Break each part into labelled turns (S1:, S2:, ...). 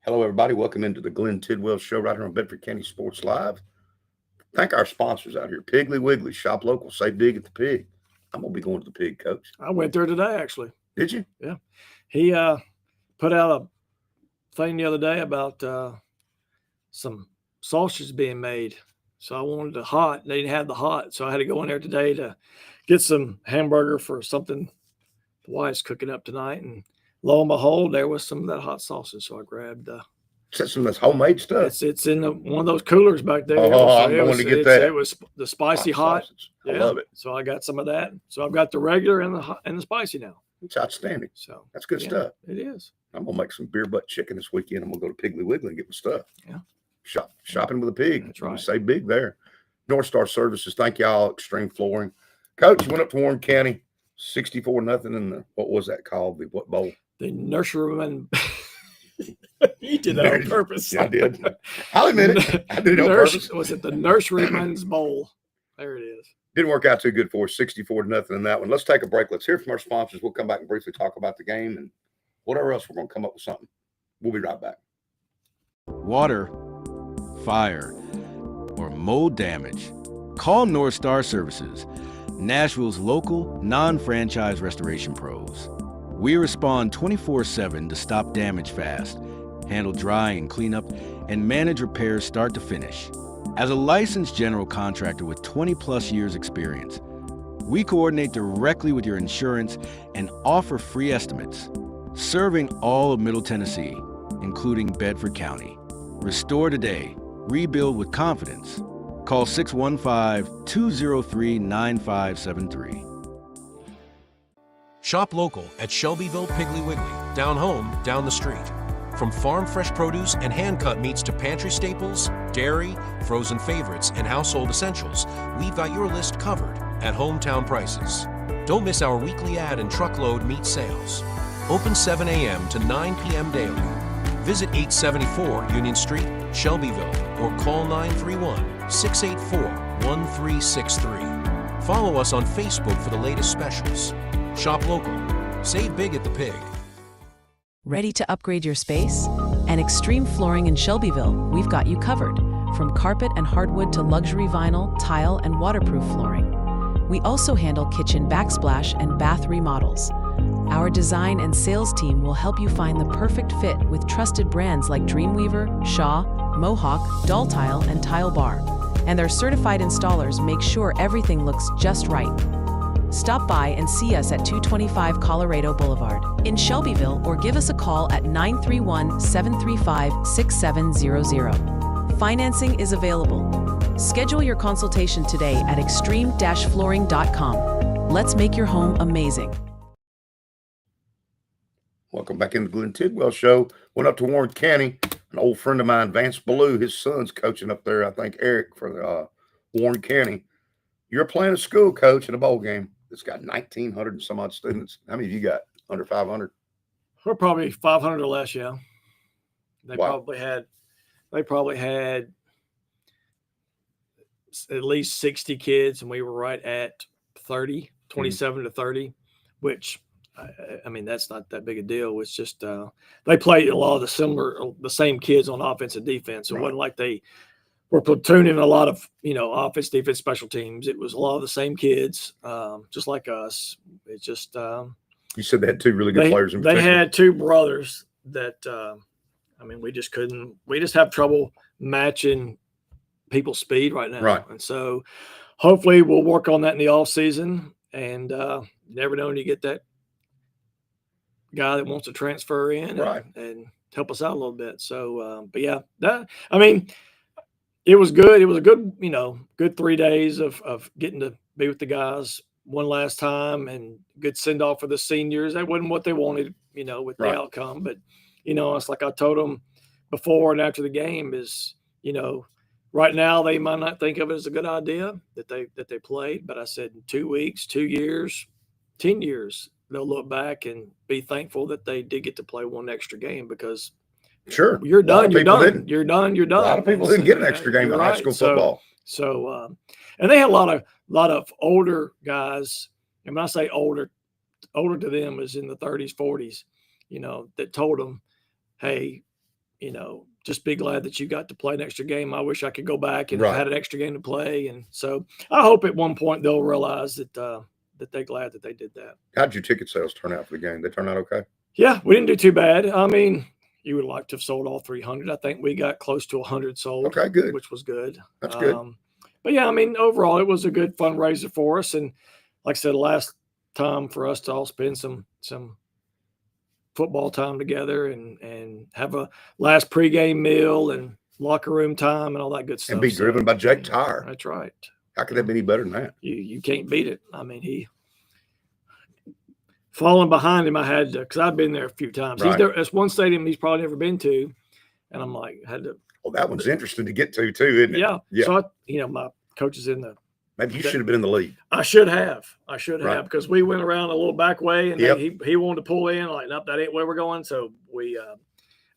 S1: Hello, everybody. Welcome into the Glenn Tidwell Show right here on Bedford County Sports Live. Thank our sponsors out here. Piggly Wiggly, shop local, save big at the Pig. I'm going to be going to the Pig, Coach.
S2: I went there today, actually.
S1: Did you?
S2: Yeah. He put out a thing the other day about some sausages being made. So I wanted the hot. They didn't have the hot. So I had to go in there today to get some hamburger for something the wife's cooking up tonight. And lo and behold, there was some of that hot sausage. So I grabbed
S1: some of this homemade stuff.
S2: It's in one of those coolers back there.
S1: Oh, I'm going to get that.
S2: It was the spicy hot.
S1: I love it.
S2: So I got some of that. So I've got the regular and the spicy now.
S1: It's outstanding.
S2: So
S1: that's good stuff.
S2: It is.
S1: I'm gonna make some beer butt chicken this weekend. I'm gonna go to Piggly Wiggly and get my stuff.
S2: Yeah.
S1: Shopping with a pig.
S2: That's right.
S1: Say big there. North Star Services. Thank y'all. Extreme Flooring. Coach, you went up to Warren County, 64-0 in the, what was that called? The what bowl?
S2: The nurseryman. You did that on purpose.
S1: Yeah, I did. I'll admit it. I did it on purpose.
S2: Was it the Nurseryman's Bowl? There it is.
S1: Didn't work out too good for us, 64-0 in that one. Let's take a break. Let's hear from our sponsors. We'll come back and briefly talk about the game and whatever else. We're going to come up with something. We'll be right back.
S3: Water, fire, or mold damage. Call North Star Services, Nashville's local, non-franchise restoration pros. We respond 24/7 to stop damage fast, handle dry and cleanup, and manage repairs start to finish. As a licensed general contractor with 20-plus years experience, we coordinate directly with your insurance and offer free estimates, serving all of Middle Tennessee, including Bedford County. Restore today. Rebuild with confidence. Call 615-203-9573.
S4: Shop local at Shelbyville Piggly Wiggly, down home, down the street. From farm fresh produce and hand-cut meats to pantry staples, dairy, frozen favorites, and household essentials, we've got your list covered at hometown prices. Don't miss our weekly ad and truckload meat sales. Open 7 a.m. to 9 p.m. daily. Visit 874 Union Street, Shelbyville, or call 931-684-1363. Follow us on Facebook for the latest specials. Shop local. Save big at the Pig.
S5: Ready to upgrade your space? At Extreme Flooring in Shelbyville, we've got you covered. From carpet and hardwood to luxury vinyl, tile, and waterproof flooring. We also handle kitchen backsplash and bath remodels. Our design and sales team will help you find the perfect fit with trusted brands like Dreamweaver, Shaw, Mohawk, Dull Tile, and Tile Bar. And their certified installers make sure everything looks just right. Stop by and see us at 225 Colorado Boulevard in Shelbyville or give us a call at 931-735-6700. Financing is available. Schedule your consultation today at extreme-flooring.com. Let's make your home amazing.
S1: Welcome back into the Glenn Tidwell Show. Went up to Warren County. An old friend of mine, Vance Ballou, his son's coaching up there, I think, Eric, for Warren County. You're playing a school, Coach, in a bowl game. It's got 1,900 and some odd students. How many of you got? Under 500?
S2: We're probably 500 or less, yeah. They
S1: Wow.
S2: probably had at least 60 kids, and we were right at 30, 27 to 30, which, I mean, that's not that big a deal. It's just they played a lot of the same kids on offense and defense. It wasn't like they were platooning a lot of, offense, defense, special teams. It was a lot of the same kids, just like us. It's just
S1: you said they had two really good players in particular.
S2: They had two brothers that we just have trouble matching people's speed right now.
S1: Right.
S2: And so hopefully we'll work on that in the off season. And you never know when you get that guy that wants to transfer in and help us out a little bit. So, but yeah, it was good. It was a good, good 3 days of getting to be with the guys one last time and good send off for the seniors. That wasn't what they wanted, with the outcome. But, it's like I told them before and after the game is, right now they might not think of it as a good idea that they played. But I said in 2 weeks, 2 years, 10 years, they'll look back and be thankful that they did get to play one extra game because
S1: sure,
S2: you're done. You're done. You're done. You're done.
S1: A lot of people didn't get an extra game in high school football.
S2: So, and they had a lot of older guys. And when I say older to them is in the 30s, 40s, that told them, hey, just be glad that you got to play an extra game. I wish I could go back and
S1: Right.
S2: had an extra game to play. And so I hope at one point they'll realize that they're glad that they did that.
S1: How'd your ticket sales turn out for the game? They turn out okay?
S2: Yeah, we didn't do too bad. I mean, you would like to have sold all 300. I think we got close to 100 sold.
S1: Okay, good.
S2: Which was good.
S1: That's good.
S2: But yeah, I mean, overall, it was a good fundraiser for us. And like I said, last time for us to all spend some football time together and have a last pregame meal and locker room time and all that good stuff.
S1: And be driven by Jake Tyre.
S2: That's right.
S1: How could that be any better than that?
S2: You can't beat it. I mean, he falling behind him. I had to, because I've been there a few times.
S1: Right.
S2: He's there. That's one stadium he's probably never been to, and I'm like, had to.
S1: Well, that one's interesting to get to too, isn't it?
S2: Yeah.
S1: Yeah.
S2: So my coach is in the.
S1: Maybe you should have been in the lead.
S2: I should have
S1: Right.
S2: because we went around a little back way and
S1: Yep.
S2: he wanted to pull in like, nope, that ain't where we're going. So we,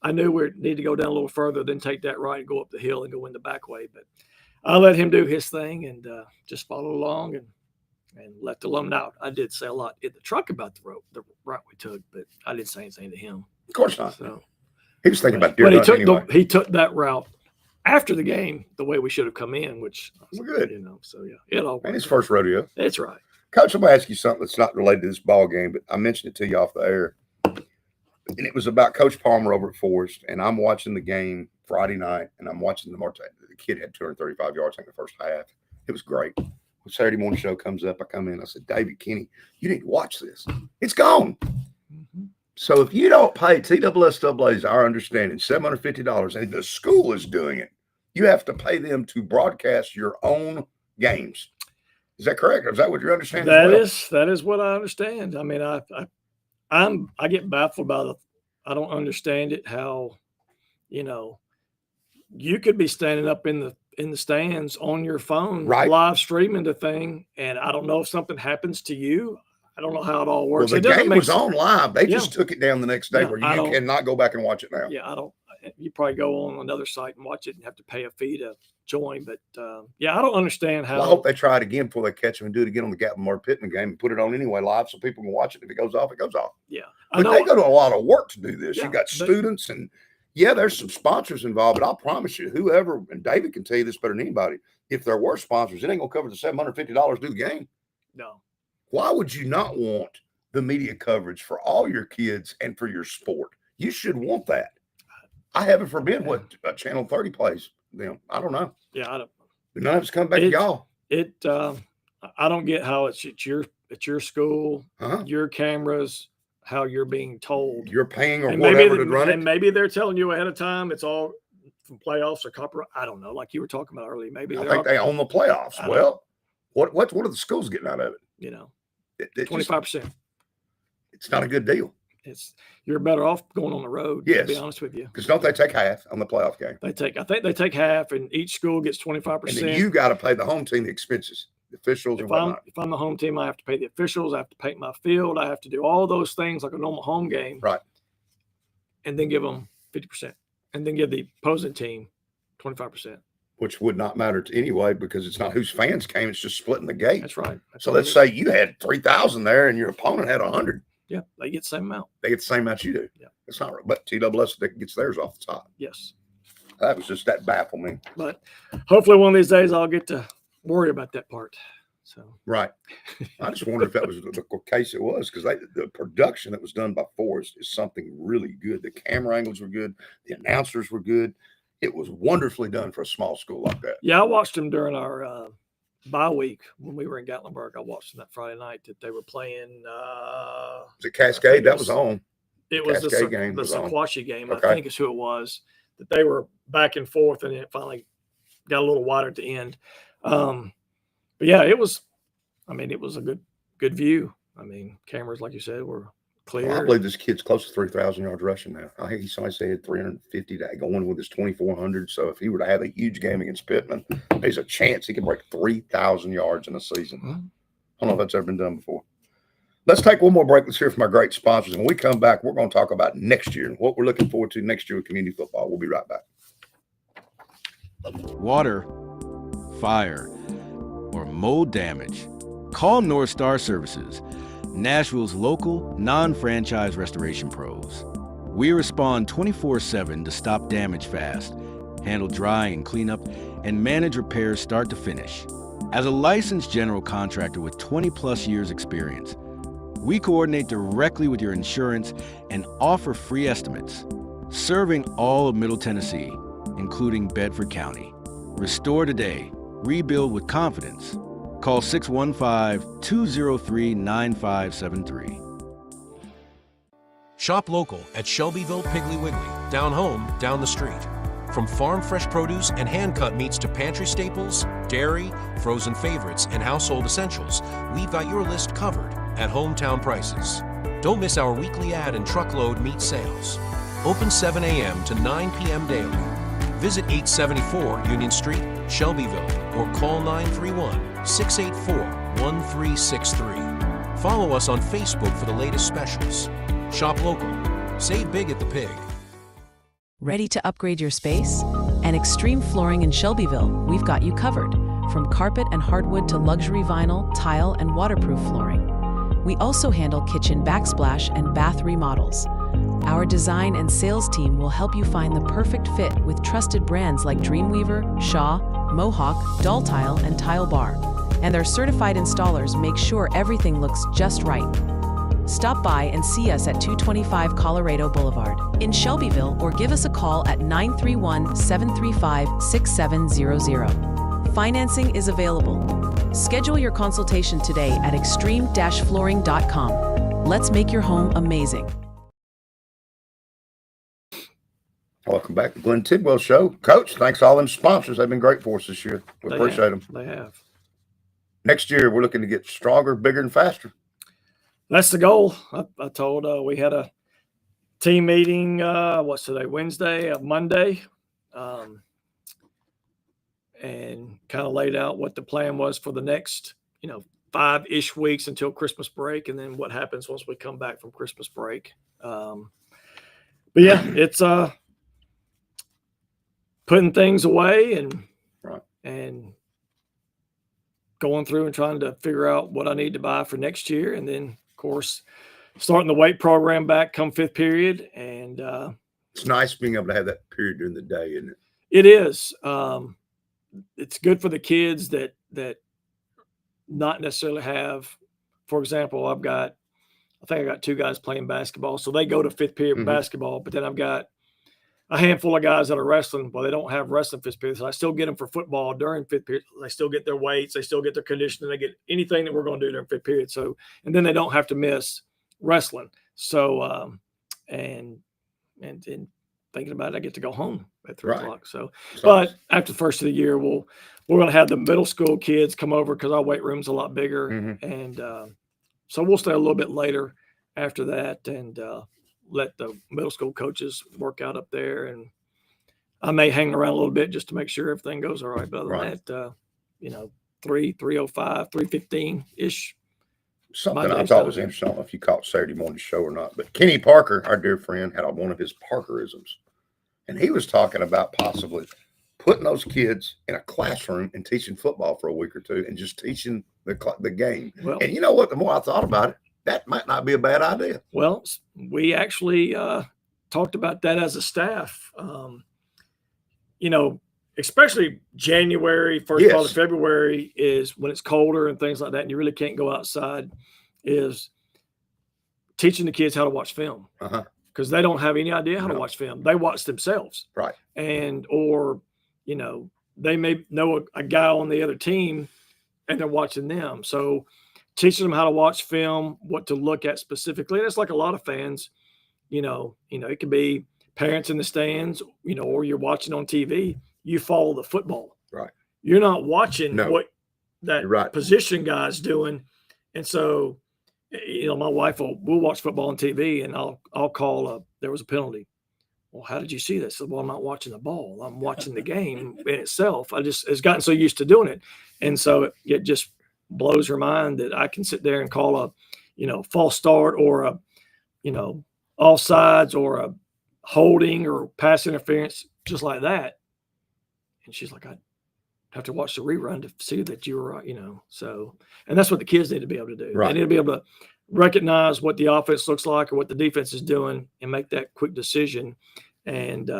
S2: I knew we need to go down a little further, then take that right and go up the hill and go in the back way. But I let him do his thing and just follow along and let the alum out. I did say a lot in the truck about the route we took, but I didn't say anything to him.
S1: Of course not.
S2: So
S1: He was thinking about deer
S2: but he
S1: hunting
S2: took
S1: anyway.
S2: he took that route after the game the way we should have come in, which
S1: Well, good.
S2: So yeah, it all
S1: And his
S2: worked.
S1: first rodeo.
S2: That's right.
S1: Coach, I'm going to ask you something that's not related to this ball game, but I mentioned it to you off the air. And it was about Coach Palmer over at Forest. And I'm watching the game Friday night, and I'm watching the kid had 235 yards in the first half. It was great. When Saturday morning show comes up, I come in, I said, David Kenny, you need to watch this. It's gone.
S2: Mm-hmm.
S1: So if you don't pay TSSA's, our understanding, $750, and the school is doing it, you have to pay them to broadcast your own games. Is that correct? Or is that what you're understanding?
S2: That is what I understand. I mean, I get baffled by I don't understand it. How, you could be standing up in the stands on your phone,
S1: Right.
S2: live streaming the thing, and I don't know if something happens to you. I don't know how it all
S1: Well,
S2: works.
S1: the
S2: It doesn't
S1: game
S2: make
S1: was
S2: sense.
S1: on live. They just
S2: Yeah.
S1: took it down the next day
S2: Yeah,
S1: where
S2: I
S1: you
S2: don't-
S1: cannot go back and watch it now.
S2: Yeah, I don't. You probably go on another site and watch it and have to pay a fee to join. But yeah, I don't understand how.
S1: Well, I hope they try it again before they catch him and do it again on the Gatlinburg Pittman game and put it on anyway live so people can watch it. If it goes off, it goes off.
S2: Yeah, I
S1: But
S2: know.
S1: they go to a lot of work to do this.
S2: Yeah,
S1: You got
S2: but-
S1: students and there's some sponsors involved, but I'll promise you, whoever, and David can tell you this better than anybody, if there were sponsors, it ain't gonna cover the $750 to do the game.
S2: No.
S1: Why would you not want the media coverage for all your kids and for your sport? You should want that. I heaven forbid what Channel 30 plays them. I don't know.
S2: Yeah, I don't.
S1: None of it's come back to
S2: It's-
S1: y'all.
S2: I don't get how it's at your school,
S1: Huh?
S2: your cameras, how you're being told.
S1: You're paying or
S2: And
S1: whatever to run it.
S2: maybe they're telling you ahead of time it's all from playoffs or copyright. I don't know. Like you were talking about earlier, maybe
S1: I
S2: they're
S1: think they own the playoffs.
S2: I don't-
S1: Well, what are the schools getting out of it? It just-
S2: 25%.
S1: It's not a good deal.
S2: You're better off going on the road. To be
S1: Yes.
S2: honest with you,
S1: Because don't they take half on the playoff game?
S2: I think they take half, and each school gets
S1: And
S2: 25%.
S1: then you got to pay the home team the expenses, the officials and whatnot.
S2: If I'm the home team, I have to pay the officials. I have to paint my field. I have to do all those things like a normal home game.
S1: Right.
S2: And then give them 50%, and then give the opposing team 25%.
S1: Which would not matter to anyway because it's not whose fans came. It's just splitting the gate.
S2: That's right.
S1: So let's say you had 3,000 there and your opponent had 100.
S2: yeah, they get the same amount.
S1: They get the same amount you do.
S2: Yeah.
S1: That's not right. But TSS gets theirs off the top.
S2: Yes,
S1: That was just that baffled me.
S2: but hopefully one of these days I'll get to worry about that part. So
S1: Right. I just wondered if that was the case it was because the production that was done by Forrest is something really good. The camera angles were good. The announcers were good. It was wonderfully done for a small school like that.
S2: yeah, I watched them during our bye week when we were in Gatlinburg. I watched them that Friday night that they were playing.
S1: Was it Cascade? That was on.
S2: It was the
S1: Cascade game was on.
S2: Sequatchie game,
S1: Okay.
S2: I think is who it was, that they were back and forth, and it finally got a little wider at the end. But yeah, it was a good view. I mean, cameras, like you said, were clear.
S1: Well, I believe this kid's close to 3,000 yards rushing now. I think somebody said 350 going with his 2,400. So if he were to have a huge game against Pittman, there's a chance he could break 3,000 yards in a season.
S2: Mhm.
S1: I don't know if that's ever been done before. Let's take one more break. Let's hear from our great sponsors. When we come back, we're going to talk about next year and what we're looking forward to next year with community football. We'll be right back.
S3: Water, fire, or mold damage. Call North Star Services, Nashville's local non-franchise restoration pros. We respond 24/7 to stop damage fast, handle drying and cleanup, and manage repairs start to finish. As a licensed general contractor with 20-plus years experience, we coordinate directly with your insurance and offer free estimates, serving all of Middle Tennessee, including Bedford County. Restore today. Rebuild with confidence. Call 615-203-9573.
S4: Shop local at Shelbyville Piggly Wiggly, down home, down the street. From farm fresh produce and hand-cut meats to pantry staples, dairy, frozen favorites, and household essentials, we've got your list covered at hometown prices. Don't miss our weekly ad and truckload meat sales. Open 7 a.m. to 9 p.m. daily. Visit 874 Union Street, Shelbyville, or call 931-684-1363. Follow us on Facebook for the latest specials. Shop local. Save big at the Pig.
S5: Ready to upgrade your space? And Extreme Flooring in Shelbyville, we've got you covered. From carpet and hardwood to luxury vinyl, tile, and waterproof flooring. We also handle kitchen backsplash and bath remodels. Our design and sales team will help you find the perfect fit with trusted brands like Dreamweaver, Shaw, Mohawk, Doll Tile, and Tile Bar. And their certified installers make sure everything looks just right. Stop by and see us at 225 Colorado Boulevard in Shelbyville or give us a call at 931-735-6700. Financing is available. Schedule your consultation today at extreme-flooring.com. Let's make your home amazing.
S1: Welcome back to Glenn Tidwell Show. Coach, thanks to all them sponsors. They've been great for us this year. We appreciate them.
S2: They have.
S1: Next year, we're looking to get stronger, bigger, and faster.
S2: That's the goal. I told we had a team meeting, what's today, Wednesday, Monday, and kind of laid out what the plan was for the next, 5-ish weeks until Christmas break, and then what happens once we come back from Christmas break. But yeah, it's putting things away and going through and trying to figure out what I need to buy for next year, and then of course starting the weight program back come fifth period. And
S1: it's nice being able to have that period during the day, isn't it?
S2: It is. It's good for the kids that not necessarily have, for example, I think I got 2 guys playing basketball, so they go to fifth period basketball, but then I've got a handful of guys that are wrestling. Well, they don't have wrestling fifth period, so I still get them for football during fifth period. They still get their weights, they still get their conditioning, they get anything that we're going to do during fifth period. So, and then they don't have to miss wrestling. So, and thinking about it, I get to go home at 3 o'clock. So, but after the first of the year, we're going to have the middle school kids come over because our weight room's a lot bigger, and so we'll stay a little bit later after that and let the middle school coaches work out up there, and I may hang around a little bit just to make sure everything goes all right. But other than that, 3:05, 3:15 ish.
S1: Something I thought was interesting. I don't know if you caught Saturday morning show or not, but Kenny Parker, our dear friend, had one of his Parkerisms, and he was talking about possibly putting those kids in a classroom and teaching football for a week or two and just teaching the game. Well, and you know what? The more I thought about it, that might not be a bad idea.
S2: Well, we actually talked about that as a staff. Especially January, first part of February is when it's colder and things like that, and you really can't go outside, is teaching the kids how to watch film. Because they don't have any idea how to watch film. They watch themselves.
S1: Right.
S2: Or they may know a guy on the other team and they're watching them. So teaching them how to watch film, what to look at specifically. And it's like a lot of fans, it could be parents in the stands, or you're watching on TV. You follow the football. Right. You're not watching what that position guy's doing. And so, my wife we'll watch football on TV, and I'll call there was a penalty. Well, how did you see this? Well, I'm not watching the ball. I'm watching the game in itself. it's gotten so used to doing it. And so it just blows her mind that I can sit there and call a, false start or a, offsides or a holding or pass interference just like that. And she's like, I have to watch the rerun to see that you were right, so, and that's what the kids need to be able to do. Right. They need to be able to recognize what the offense looks like or what the defense is doing and make that quick decision. And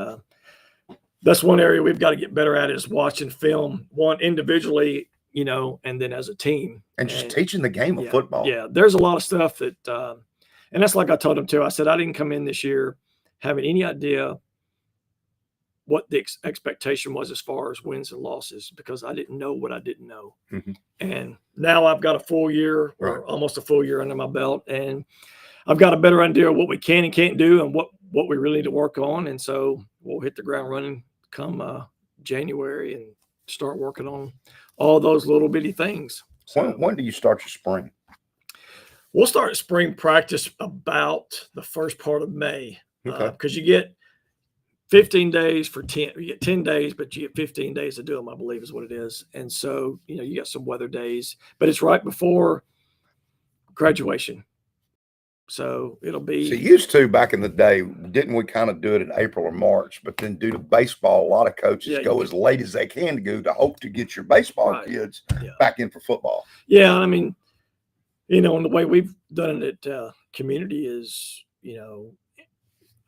S2: that's one area we've got to get better at, is watching film, one individually, and then as a team.
S1: And just teaching the game of football.
S2: Yeah, there's a lot of stuff that, and that's like I told him too. I said I didn't come in this year having any idea what the expectation was as far as wins and losses, because I didn't know what I didn't know.
S1: Mm-hmm.
S2: And now I've got a full year, or almost a full year under my belt, and I've got a better idea of what we can and can't do and what we really need to work on. And so we'll hit the ground running come January and start working on all those little bitty things. So,
S1: when do you start your spring?
S2: We'll start spring practice about the first part of May, because you get 15 days for 10. You get 10 days, but you get 15 days to do them, I believe is what it is. And so, you got some weather days, but it's right before graduation. So it'll be.
S1: So used to back in the day, didn't we kind of do it in April or March? But then due to baseball, a lot of coaches go as late as they can to go to hope to get your baseball kids back in for football.
S2: Yeah, I mean, and the way we've done it at community is,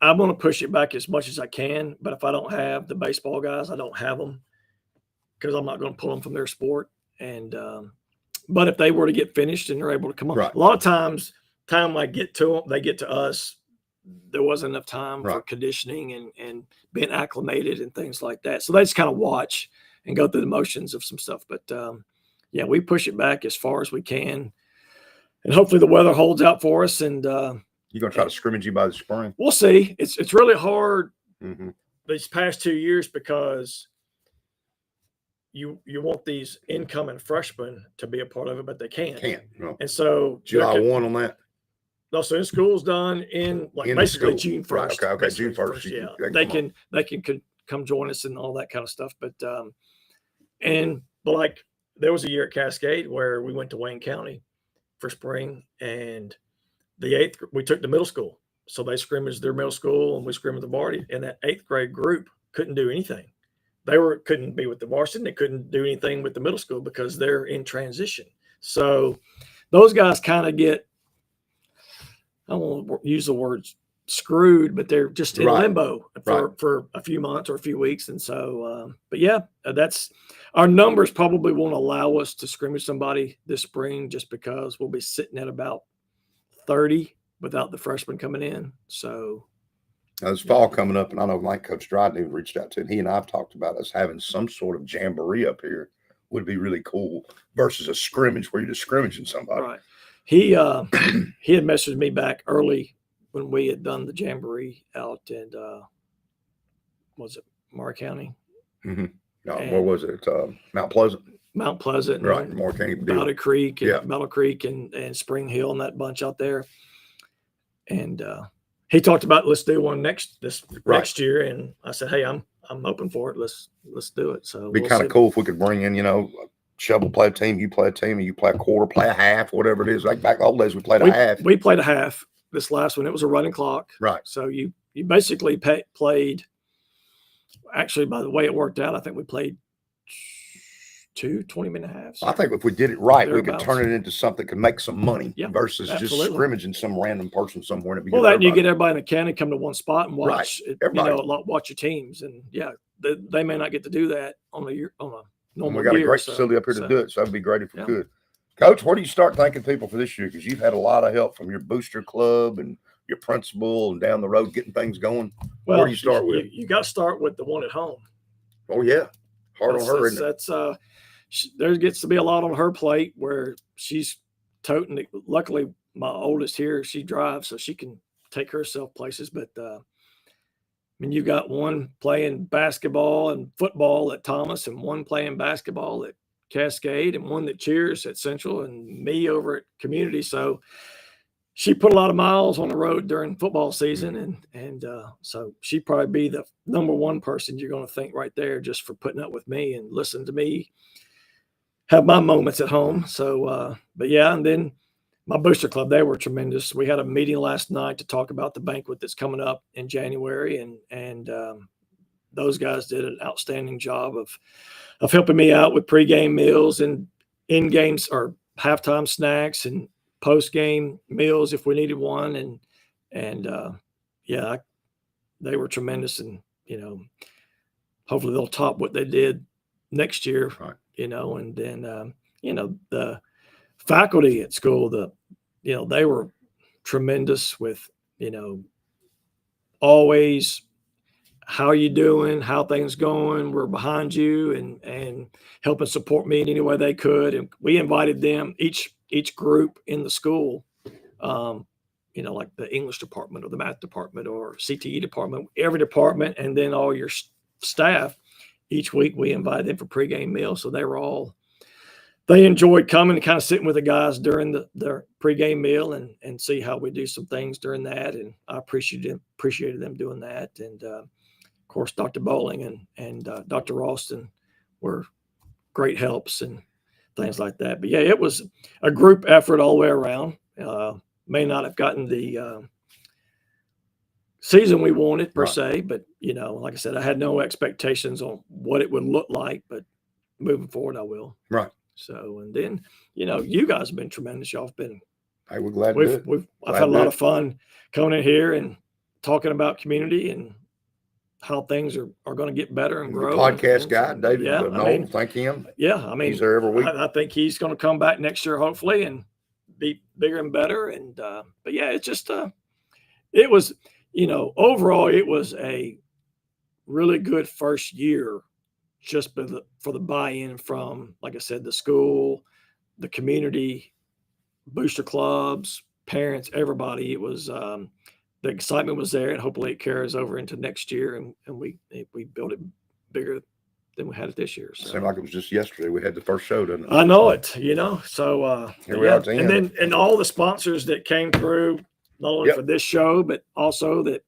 S2: I'm going to push it back as much as I can. But if I don't have the baseball guys, I don't have them, because I'm not going to pull them from their sport. And but if they were to get finished and they're able to come on, a lot of times. Time I get to them, they get to us. There wasn't enough time for conditioning and being acclimated and things like that. So they just kind of watch and go through the motions of some stuff. But we push it back as far as we can, and hopefully the weather holds out for us. And
S1: you're gonna try to scrimmage you by the spring.
S2: We'll see. It's really hard these past 2 years, because you want these incoming freshmen to be a part of it, but they can't.
S1: No.
S2: And so
S1: July 1 on that.
S2: No, so in school's done in basically June 1st.
S1: Right, okay, June 1st.
S2: Yeah, they can come join us and all that kind of stuff. But like there was a year at Cascade where we went to Wayne County for spring, and we took the middle school, so they scrimmaged their middle school and we scrimmaged the varsity, and that 8th grade group couldn't do anything. They couldn't be with the varsity. They couldn't do anything with the middle school because they're in transition. So those guys kind of get, I won't use the word screwed, but they're just in limbo for a few months or a few weeks. And so, that's our numbers probably won't allow us to scrimmage somebody this spring, just because we'll be sitting at about 30 without the freshmen coming in. So
S1: there's fall coming up, and I know Mike Coach Dryden even reached out to him. He and I have talked about us having some sort of jamboree up here. Would be really cool versus a scrimmage where you're just scrimmaging somebody.
S2: Right. He had messaged me back early when we had done the jamboree out in was it Moore County?
S1: Mm-hmm. No, where was it? Mount Pleasant.
S2: Mount Pleasant,
S1: right? Moore County,
S2: Battle Creek, and Spring Hill, and that bunch out there. And he talked about let's do one next year, and I said, hey, I'm open for it. Let's do it. So
S1: it'd be kind of cool if we could bring in, Shovel play a team, you play a team, and you play a quarter, play a half, whatever it is. Like back in the old days, we played a half.
S2: We played a half. This last one, it was a running clock.
S1: Right.
S2: So you basically played. Actually, by the way it worked out, I think we played 2 20-minute halves.
S1: I think if we did it right, we could turn it into something that could make some money versus just scrimmaging some random person somewhere.
S2: You get everybody in the county come to one spot and watch. Watch your teams, and they may not get to do that on a normal year.
S1: We got a great facility up here to do it, so that'd be great if we could. Coach, where do you start thanking people for this year? Because you've had a lot of help from your booster club and your principal, and down the road getting things going. Well, where do you start with?
S2: You got to start with the one at home.
S1: Oh yeah, hard on her.
S2: That's there gets to be a lot on her plate where she's toting it. Luckily, my oldest here, she drives, so she can take herself places. But you got one playing basketball and football at Thomas, and one playing basketball at Cascade, and one that cheers at Central, and me over at Community. So she put a lot of miles on the road during football season, and so she'd probably be the number one person you're going to think right there, just for putting up with me and listening to me have my moments at home. So, and then my booster club, they were tremendous. We had a meeting last night to talk about the banquet that's coming up in January, and those guys did an outstanding job of helping me out with pregame meals and in-games or halftime snacks, and post game meals if we needed one, and yeah, they were tremendous, and hopefully they'll top what they did next year.
S1: Right.
S2: And then the faculty at school, they were tremendous with always, how are you doing, how things going, we're behind you, and helping support me in any way they could. And we invited them, each group in the school, like the English department or the math department or CTE department, every department, and then all your staff. Each week we invited them for pregame meals, so they enjoyed coming and kind of sitting with the guys during their pregame meal and see how we do some things during that. And I appreciated them doing that. And of course, Dr. Bowling and Dr. Ralston were great helps and things like that. But yeah, it was a group effort all the way around. May not have gotten the season we wanted per se, but like I said, I had no expectations on what it would look like, but moving forward, I will.
S1: Right.
S2: So, and then, you guys have been tremendous. Y'all have been.
S1: Hey, we're glad to do it.
S2: I've had a lot of fun coming in here and talking about community and how things are going to get better and grow.
S1: Podcast guy, David Noel, thank him.
S2: Yeah,
S1: he's there every week.
S2: I think he's going to come back next year, hopefully, and be bigger and better. And but yeah, it's just it was, overall, it was a really good first year, just for the buy-in from, like I said, the school, the community, booster clubs, parents, everybody. It was the excitement was there, and hopefully it carries over into next year, and we build it bigger than we had it this year. So.
S1: Seemed like it was just yesterday we had the first show, didn't it?
S2: I know it, So
S1: here we are at the end.
S2: And all the sponsors that came through, not only for this show, but also that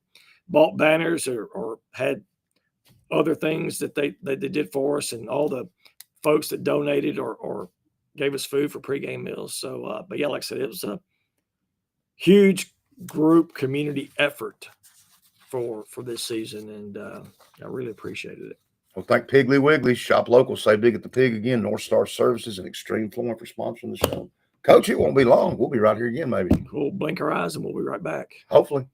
S2: bought banners or had other things that they did for us, and all the folks that donated or gave us food for pregame meals. So, but yeah, like I said, it was a huge group community effort for this season, and I really appreciated it.
S1: Well, thank Piggly Wiggly, shop local, save big at the pig again, North Star Services, and Extreme Flooring for sponsoring the show. Coach, it won't be long. We'll be right here again, maybe.
S2: We'll blink our eyes and we'll be right back.
S1: Hopefully.